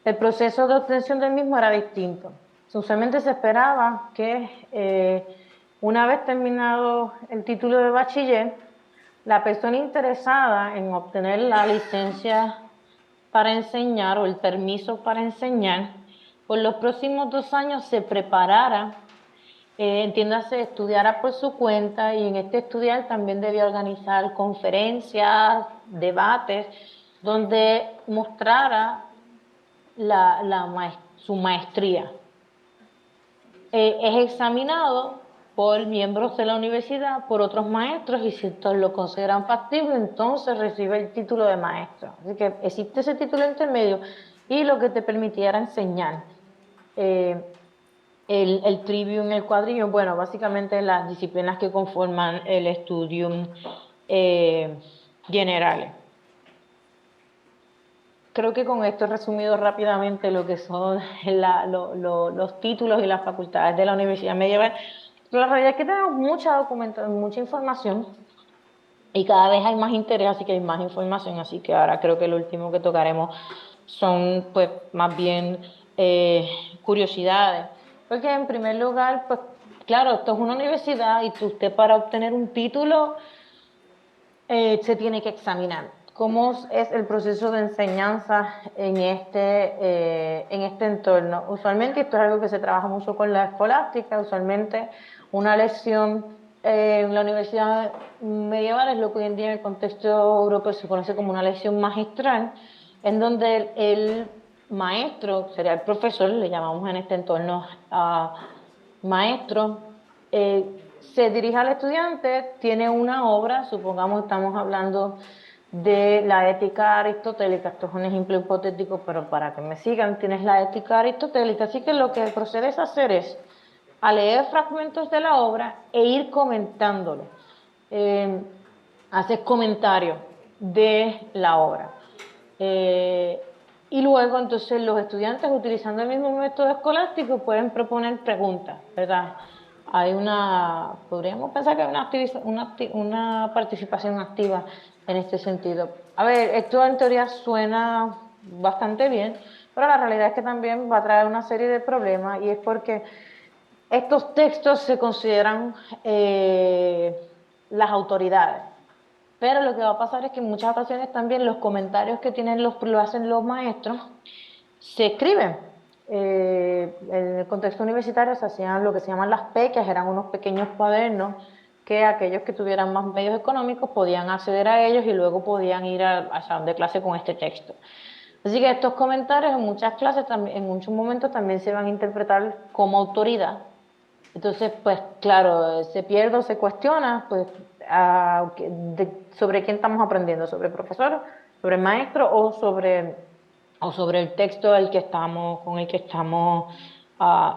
el proceso de obtención del mismo era distinto. Usualmente se esperaba que una vez terminado el título de bachiller, la persona interesada en obtener la licencia para enseñar o el permiso para enseñar, por los próximos 2 años se preparara, entiéndase, estudiara por su cuenta, y en este estudiar también debía organizar conferencias, debates, donde mostrara su maestría. Es examinado por miembros de la universidad, por otros maestros, y si estos lo consideran factible, entonces recibe el título de maestro. Así que existe ese título intermedio, y lo que te permitiera enseñar. El trivium, el quadrivium, bueno, básicamente las disciplinas que conforman el studium generale. Creo que con esto he resumido rápidamente lo que son los títulos y las facultades de la Universidad Medieval. Pero la realidad es que tenemos mucha documentación, mucha información, y cada vez hay más interés, así que hay más información. Así que ahora creo que lo último que tocaremos son, pues, más bien curiosidades. Porque en primer lugar, pues, claro, esto es una universidad y usted para obtener un título se tiene que examinar. ¿Cómo es el proceso de enseñanza en este entorno? Usualmente, esto es algo que se trabaja mucho con la escolástica, usualmente una lección en la universidad medieval es lo que hoy en día en el contexto europeo se conoce como una lección magistral, en donde el maestro, sería el profesor, le llamamos en este entorno maestro, se dirige al estudiante, tiene una obra, supongamos estamos hablando de la ética aristotélica, esto es un ejemplo hipotético, pero para que me sigan, tienes la ética aristotélica, así que lo que procedes a hacer es a leer fragmentos de la obra e ir comentándolo. Haces comentarios de la obra. Y luego entonces los estudiantes utilizando el mismo método escolástico pueden proponer preguntas, ¿verdad? Podríamos pensar que hay una participación activa en este sentido. A ver, esto en teoría suena bastante bien, pero la realidad es que también va a traer una serie de problemas y es porque estos textos se consideran las autoridades. Pero lo que va a pasar es que en muchas ocasiones también los comentarios que lo hacen los maestros se escriben. En el contexto universitario se hacían lo que se llaman las pequas, eran unos pequeños cuadernos que aquellos que tuvieran más medios económicos podían acceder a ellos y luego podían ir al salón de clase con este texto. Así que estos comentarios en muchas clases, en muchos momentos también se van a interpretar como autoridad. Entonces, pues claro, se pierde o se cuestiona pues, sobre quién estamos aprendiendo, sobre el profesor, sobre el maestro o sobre el texto con el que estamos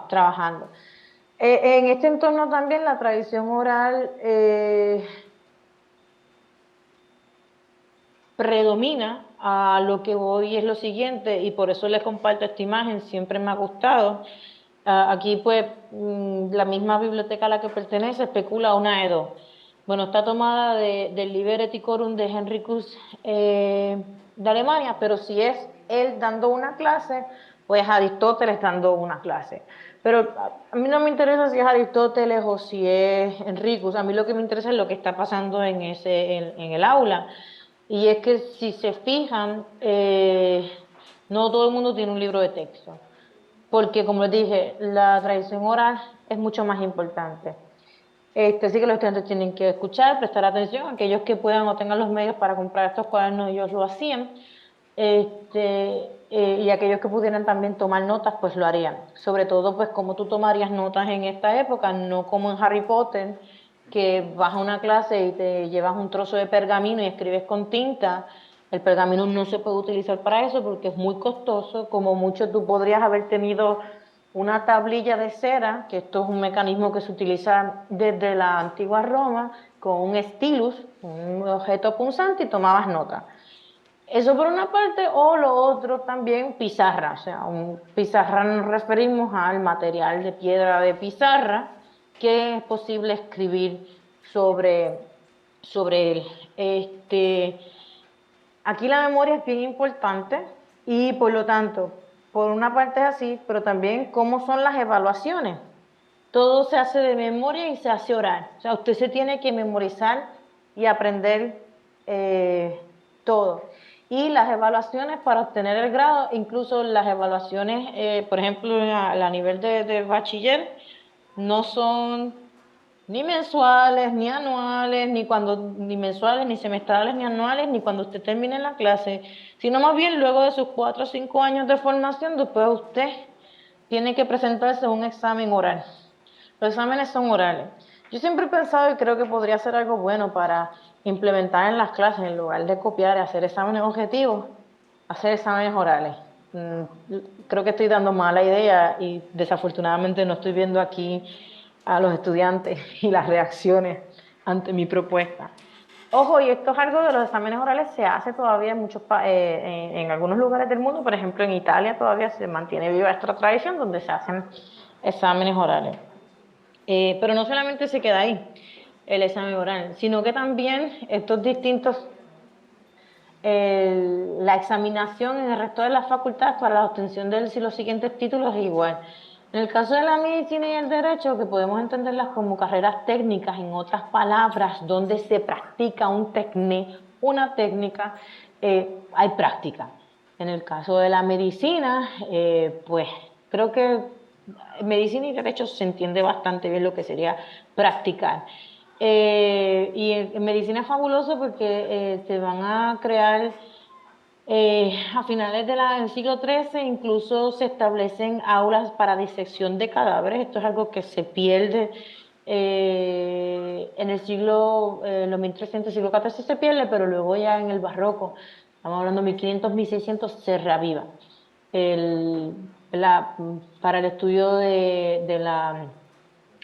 trabajando. En este entorno también la tradición oral predomina. A lo que voy es lo siguiente, y por eso les comparto esta imagen, siempre me ha gustado. Aquí, pues, la misma biblioteca a la que pertenece especula una Edo. Bueno, está tomada del Liber Ethicorum de Henricus de Alemania, pero si es él dando una clase, pues Aristóteles dando una clase. Pero a mí no me interesa si es Aristóteles o si es Henricus, a mí lo que me interesa es lo que está pasando en el aula. Y es que si se fijan, no todo el mundo tiene un libro de texto, porque como les dije, la tradición oral es mucho más importante. Así que los estudiantes tienen que escuchar, prestar atención, aquellos que puedan o tengan los medios para comprar estos cuadernos, ellos lo hacían, y aquellos que pudieran también tomar notas, pues lo harían. Sobre todo, pues como tú tomarías notas en esta época, no como en Harry Potter, que vas a una clase y te llevas un trozo de pergamino y escribes con tinta. El pergamino no se puede utilizar para eso porque es muy costoso. Como mucho tú podrías haber tenido una tablilla de cera, que esto es un mecanismo que se utiliza desde la antigua Roma, con un stylus, un objeto punzante, y tomabas nota. Eso por una parte, o lo otro también, pizarra. O sea, pizarra nos referimos al material de piedra de pizarra que es posible escribir sobre él. Aquí la memoria es bien importante y por lo tanto, por una parte es así, pero también cómo son las evaluaciones. Todo se hace de memoria y se hace oral. O sea, usted se tiene que memorizar y aprender todo. Y las evaluaciones para obtener el grado, incluso las evaluaciones, por ejemplo, a nivel de bachiller, no son ni mensuales, ni anuales, ni mensuales, ni semestrales, ni anuales, ni cuando usted termine la clase, sino más bien luego de sus 4 o 5 años de formación, después usted tiene que presentarse a un examen oral. Los exámenes son orales. Yo siempre he pensado y creo que podría ser algo bueno para implementar en las clases, en lugar de copiar y hacer exámenes objetivos, hacer exámenes orales. Creo que estoy dando mala idea y desafortunadamente no estoy viendo aquí a los estudiantes y las reacciones ante mi propuesta. Ojo, y esto es algo de los exámenes orales, se hace todavía en algunos lugares del mundo, por ejemplo en Italia todavía se mantiene viva esta tradición donde se hacen exámenes orales. Pero no solamente se queda ahí el examen oral, sino que también estos distintos, la examinación en el resto de las facultades para la obtención de los siguientes títulos es igual. En el caso de la medicina y el derecho, que podemos entenderlas como carreras técnicas, en otras palabras, donde se practica una técnica, hay práctica. En el caso de la medicina, pues creo que medicina y derecho se entiende bastante bien lo que sería practicar. Y en medicina es fabuloso porque se van a crear a finales del siglo XIII incluso se establecen aulas para disección de cadáveres. Esto es algo que se pierde en el los 1300, siglo XIV se pierde, pero luego ya en el barroco, estamos hablando de 1500, 1600, se reaviva el, para el estudio de la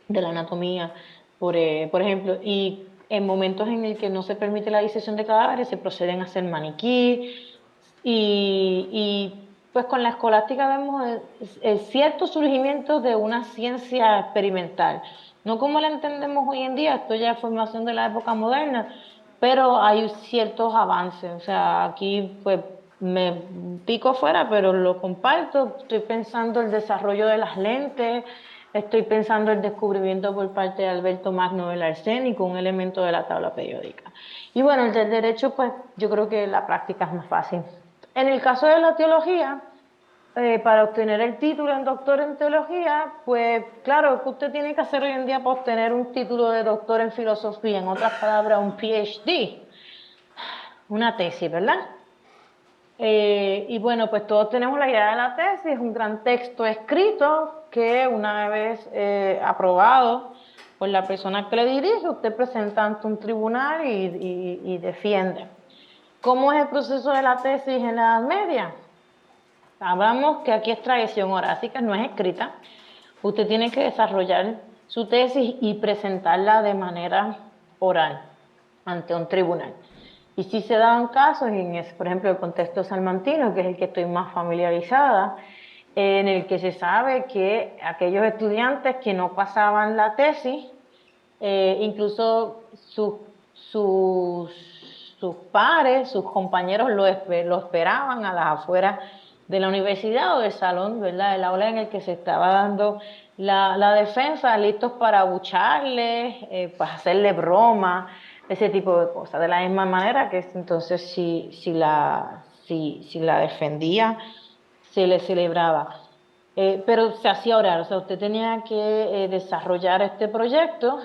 anatomía, por ejemplo, y en momentos en el que no se permite la disección de cadáveres, se proceden a hacer maniquí, pues con la escolástica vemos el cierto surgimiento de una ciencia experimental, no como la entendemos hoy en día, esto ya es formación de la época moderna, pero hay ciertos avances, o sea, aquí pues me pico fuera, pero lo comparto, estoy pensando el desarrollo de las lentes, estoy pensando el descubrimiento por parte de Alberto Magno del arsénico, un elemento de la tabla periódica. Y bueno, el del derecho, pues yo creo que la práctica es más fácil. En el caso de la teología, para obtener el título en doctor en teología, pues claro, que usted tiene que hacer hoy en día para obtener un título de doctor en filosofía, en otras palabras, un PhD, una tesis, ¿verdad? Y bueno, pues todos tenemos la idea de la tesis, es un gran texto escrito que una vez aprobado por la persona que le dirige, usted presenta ante un tribunal y defiende. ¿Cómo es el proceso de la tesis en la Edad Media? Hablamos que aquí es tradición horácica, no es escrita. Usted tiene que desarrollar su tesis y presentarla de manera oral ante un tribunal. Y si se dan casos, por ejemplo, el contexto salmantino, que es el que estoy más familiarizada, en el que se sabe que aquellos estudiantes que no pasaban la tesis, incluso sus pares, sus compañeros lo esperaban a las afueras de la universidad o del salón, ¿verdad? El aula en el que se estaba dando la defensa, listos para abucharle, para hacerle broma, ese tipo de cosas. De la misma manera que entonces si la defendía, se le celebraba. Pero se hacía oral, o sea, usted tenía que desarrollar este proyecto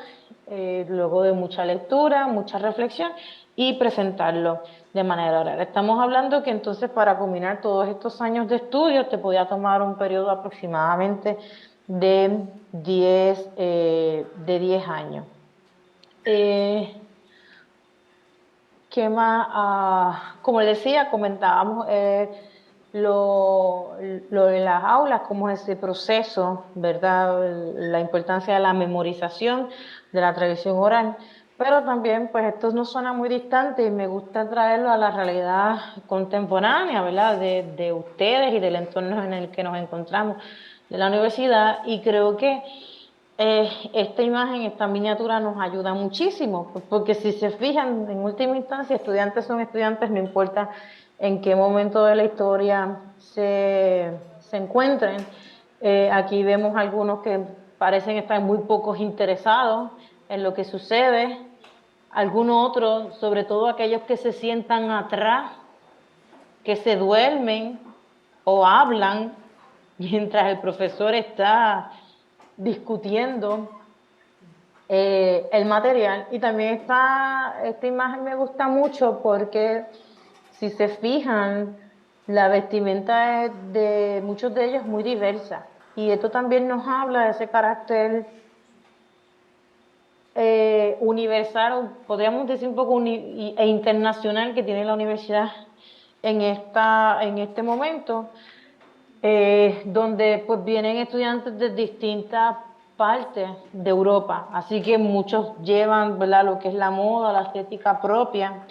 luego de mucha lectura, mucha reflexión y presentarlo de manera oral. Estamos hablando que entonces para combinar todos estos años de estudio te podía tomar un periodo aproximadamente de 10 años. ¿Qué más? Como les decía, comentábamos lo de las aulas, cómo es ese proceso, ¿verdad? La importancia de la memorización de la tradición oral, pero también, pues esto no suena muy distante y me gusta traerlo a la realidad contemporánea, ¿verdad? De ustedes y del entorno en el que nos encontramos, de la universidad, y creo que esta imagen, esta miniatura nos ayuda muchísimo, porque si se fijan, en última instancia, estudiantes son estudiantes, no importa en qué momento de la historia se encuentren. Aquí vemos algunos que parecen estar muy pocos interesados en lo que sucede, algunos otros, sobre todo aquellos que se sientan atrás, que se duermen o hablan mientras el profesor está discutiendo el material. Y también esta imagen me gusta mucho porque si se fijan, la vestimenta de muchos de ellos es muy diversa. Y esto también nos habla de ese carácter universal, o podríamos decir un poco e internacional que tiene la universidad en este momento, donde pues vienen estudiantes de distintas partes de Europa, así que muchos llevan, ¿verdad?, lo que es la moda, la estética propia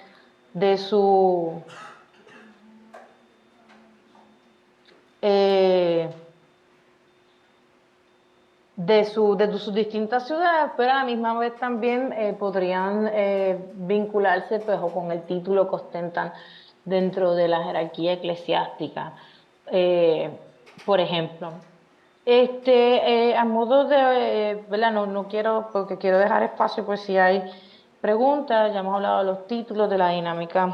de eh, de sus distintas ciudades, pero a la misma vez también podrían vincularse pues, o con el título que ostentan dentro de la jerarquía eclesiástica, por ejemplo. A modo de, ¿verdad? No quiero, porque quiero dejar espacio por si hay preguntas. Ya hemos hablado de los títulos, de la dinámica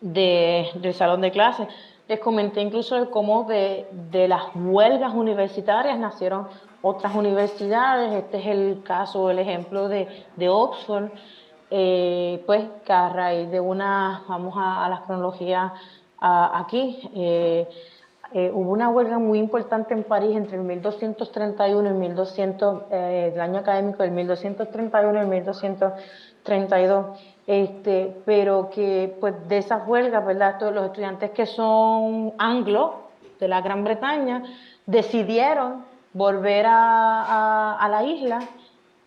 del salón de clases. Les comenté incluso de cómo de las huelgas universitarias nacieron otras universidades. Este es el caso, el ejemplo de Oxford, pues que a raíz de vamos a la cronología aquí, hubo una huelga muy importante en París entre el 1231 y 1200, el año académico del 1231 y el 1232, pero que pues de esas huelgas, ¿verdad? Todos los estudiantes que son anglo de la Gran Bretaña decidieron volver a la isla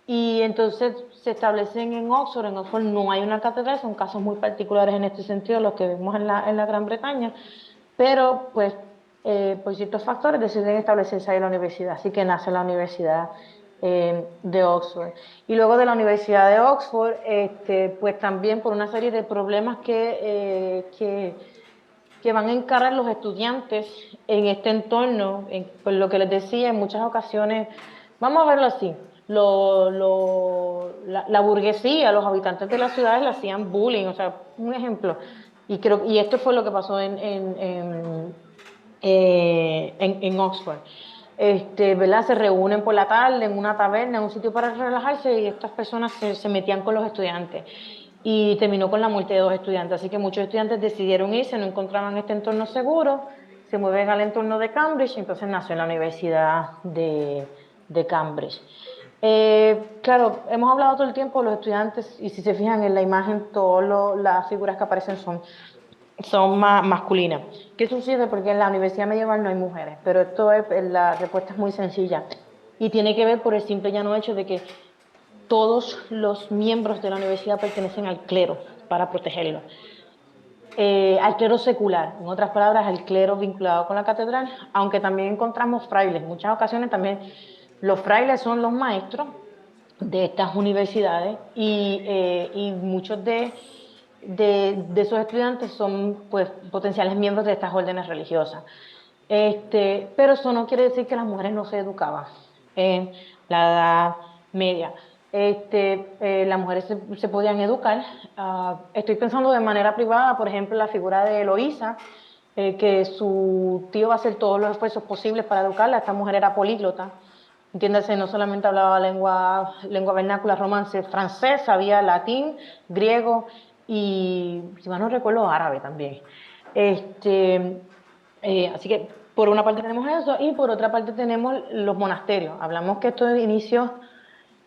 y entonces se establecen en Oxford. En Oxford no hay una catedral, son casos muy particulares en este sentido, los que vemos en la Gran Bretaña, pero pues por ciertos factores deciden establecerse ahí en la universidad, así que nace la Universidad de Oxford. Y luego de la Universidad de Oxford, pues también por una serie de problemas que van a encarar los estudiantes en este entorno, por lo que les decía, en muchas ocasiones, vamos a verlo así, la burguesía, los habitantes de las ciudades le hacían bullying, o sea, un ejemplo, y esto fue lo que pasó en Oxford. ¿Verdad? Se reúnen por la tarde en una taberna, en un sitio para relajarse, y estas personas se metían con los estudiantes. Y terminó con la muerte de 2 estudiantes. Así que muchos estudiantes decidieron irse, no encontraban este entorno seguro, se mueven al entorno de Cambridge, y entonces nació la Universidad de Cambridge. Claro, hemos hablado todo el tiempo de los estudiantes, y si se fijan en la imagen, todas las figuras que aparecen son masculinas. ¿Qué sucede? Porque en la universidad medieval no hay mujeres, pero la respuesta es muy sencilla y tiene que ver por el simple y llano hecho de que todos los miembros de la universidad pertenecen al clero para protegerlo. Al clero secular, en otras palabras, al clero vinculado con la catedral, aunque también encontramos frailes. En muchas ocasiones también los frailes son los maestros de estas universidades y muchos de esos estudiantes son pues potenciales miembros de estas órdenes religiosas. Pero eso no quiere decir que las mujeres no se educaban en la Edad Media. Las mujeres se podían educar. Estoy pensando de manera privada, por ejemplo, en la figura de Eloísa, que su tío va a hacer todos los esfuerzos posibles para educarla. Esta mujer era políglota. Entiéndase, no solamente hablaba lengua vernácula, romance, francés, sabía latín, griego y, si mal no recuerdo, árabe también. Así que por una parte tenemos eso y por otra parte tenemos los monasterios. Hablamos que esto inició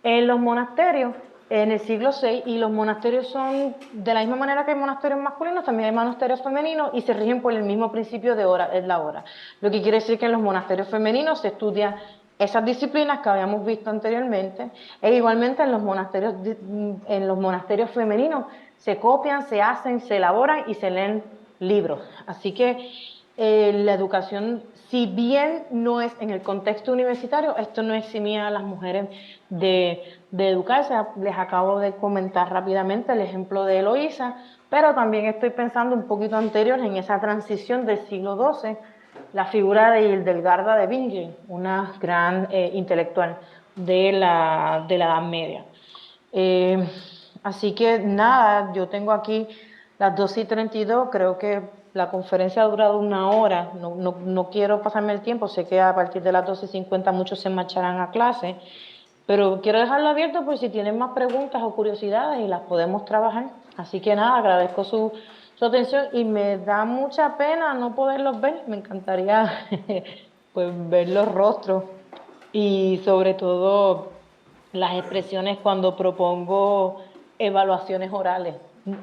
en los monasterios en el siglo VI, y los monasterios son, de la misma manera que hay monasterios masculinos, también hay monasterios femeninos y se rigen por el mismo principio de hora, es la hora. Lo que quiere decir que en los monasterios femeninos se estudia esas disciplinas que habíamos visto anteriormente, e igualmente en los monasterios femeninos se copian, se hacen, se elaboran y se leen libros. Así que la educación, si bien no es en el contexto universitario, esto no eximía a las mujeres de educarse. Les acabo de comentar rápidamente el ejemplo de Eloísa, pero también estoy pensando un poquito anterior en esa transición del siglo XII, la figura de Hildegarda de Bingen, una gran intelectual de la Edad Media. Así que nada, yo tengo aquí las 12:32, creo que la conferencia ha durado 1 hora, no quiero pasarme el tiempo, sé que a partir de las 12:50 muchos se marcharán a clase, pero quiero dejarlo abierto por si tienen más preguntas o curiosidades y las podemos trabajar. Así que nada, agradezco su atención y me da mucha pena no poderlos ver, me encantaría pues ver los rostros y sobre todo las expresiones cuando propongo evaluaciones orales,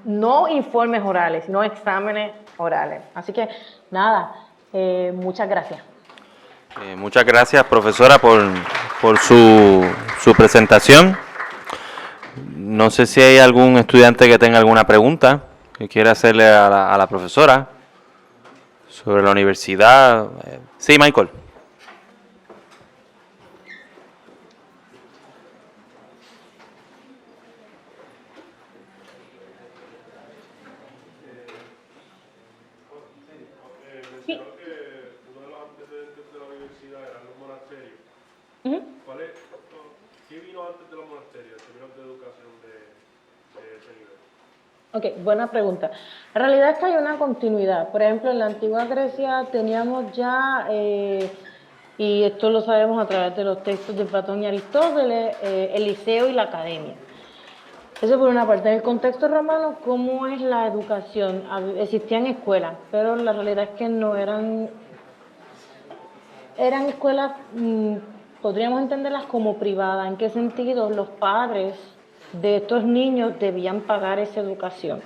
no informes orales, sino exámenes orales. Así que nada, muchas gracias. Muchas gracias, profesora, por su presentación. No sé si hay algún estudiante que tenga alguna pregunta que quiera hacerle a la profesora sobre la universidad. Sí, Michael. Sí. Mencionó que uno de los antecedentes de la universidad eran los monasterios. Ujú. ¿Qué vino antes de los monasterios, en términos de educación de ese nivel? Ok, buena pregunta. La realidad es que hay una continuidad. Por ejemplo, en la antigua Grecia teníamos ya, y esto lo sabemos a través de los textos de Platón y Aristóteles, el liceo y la academia. Eso por una parte. En el contexto romano, ¿cómo es la educación? Existían escuelas, pero la realidad es que no eran escuelas, podríamos entenderlas como privadas. ¿En qué sentido? Los padres de estos niños debían pagar esa educación.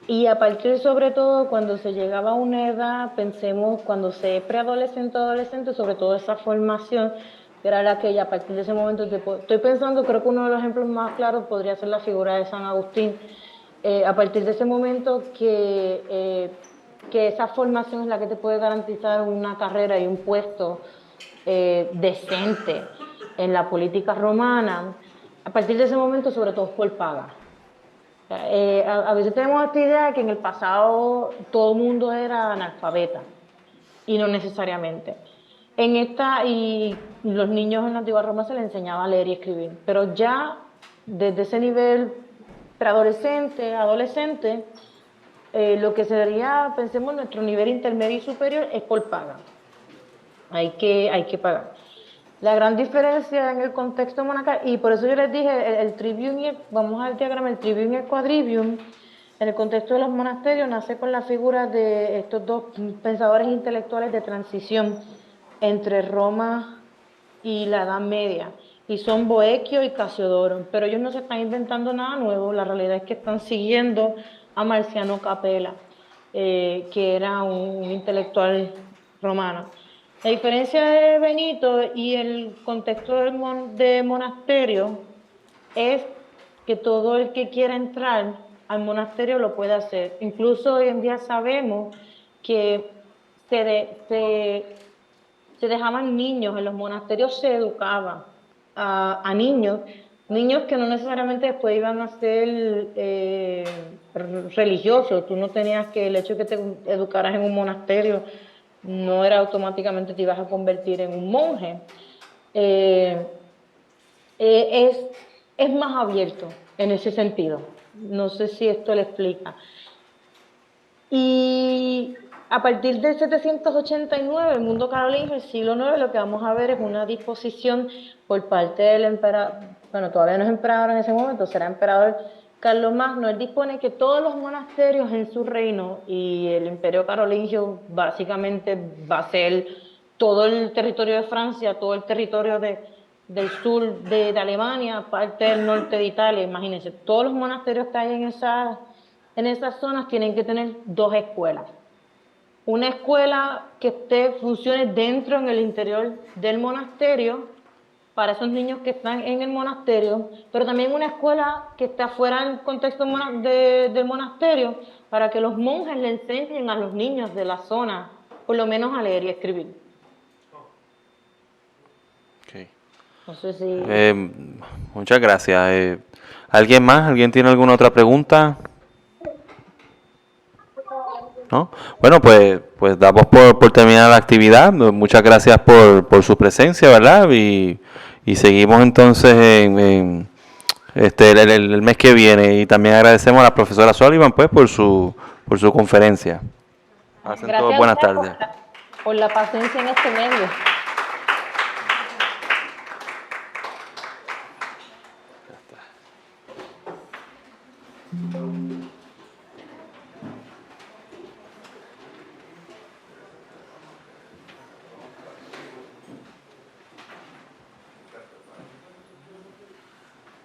Y a partir, sobre todo, cuando se llegaba a una edad, pensemos, cuando se es preadolescente o adolescente, sobre todo esa formación, que era la que ya a partir de ese momento, estoy pensando, creo que uno de los ejemplos más claros podría ser la figura de San Agustín. A partir de ese momento que esa formación es la que te puede garantizar una carrera y un puesto decente en la política romana, a partir de ese momento, sobre todo, es por paga. A veces tenemos esta idea de que en el pasado todo el mundo era analfabeta y no necesariamente. Y los niños en la antigua Roma se les enseñaba a leer y escribir, pero ya desde ese nivel preadolescente, adolescente, lo que sería, pensemos, nuestro nivel intermedio y superior es por paga. Hay que pagar. La gran diferencia en el contexto monacal, y por eso yo les dije, el trivium, vamos al diagrama, el trivium y el quadrivium, en el contexto de los monasterios nace con la figura de estos dos pensadores intelectuales de transición entre Roma y la Edad Media, y son Boequio y Casiodoro, pero ellos no se están inventando nada nuevo, la realidad es que están siguiendo a Marciano Capella, que era un intelectual romano. La diferencia de Benito y el contexto de monasterio es que todo el que quiera entrar al monasterio lo puede hacer. Incluso hoy en día sabemos que se dejaban niños, en los monasterios se educaba a niños, niños que no necesariamente después iban a ser religiosos. Tú no tenías que, el hecho de que te educaras en un monasterio no era automáticamente te ibas a convertir en un monje. Eh, eh, es, es más abierto en ese sentido. No sé si esto le explica. Y a partir del 789, el mundo carolingio, el siglo IX, lo que vamos a ver es una disposición por parte del emperador, bueno, todavía no es emperador en ese momento, será emperador Carlos Magno. Él dispone que todos los monasterios en su reino, y el imperio carolingio básicamente va a ser todo el territorio de Francia, todo el territorio del sur de Alemania, parte del norte de Italia, imagínense, todos los monasterios que hay en esas zonas tienen que tener dos escuelas. Una escuela que funcione dentro, en el interior del monasterio, para esos niños que están en el monasterio, pero también una escuela que está fuera del contexto del monasterio, para que los monjes le enseñen a los niños de la zona, por lo menos a leer y escribir. Okay. No sé si... Muchas gracias. ¿Alguien más? ¿Alguien tiene alguna otra pregunta? ¿No? Bueno, pues damos por terminada la actividad. Muchas gracias por su presencia, ¿verdad? Y seguimos entonces el mes que viene. Y también agradecemos a la profesora Sullivan pues por su conferencia. Hacen todos Gracias a buenas usted tardes. por la paciencia en este medio.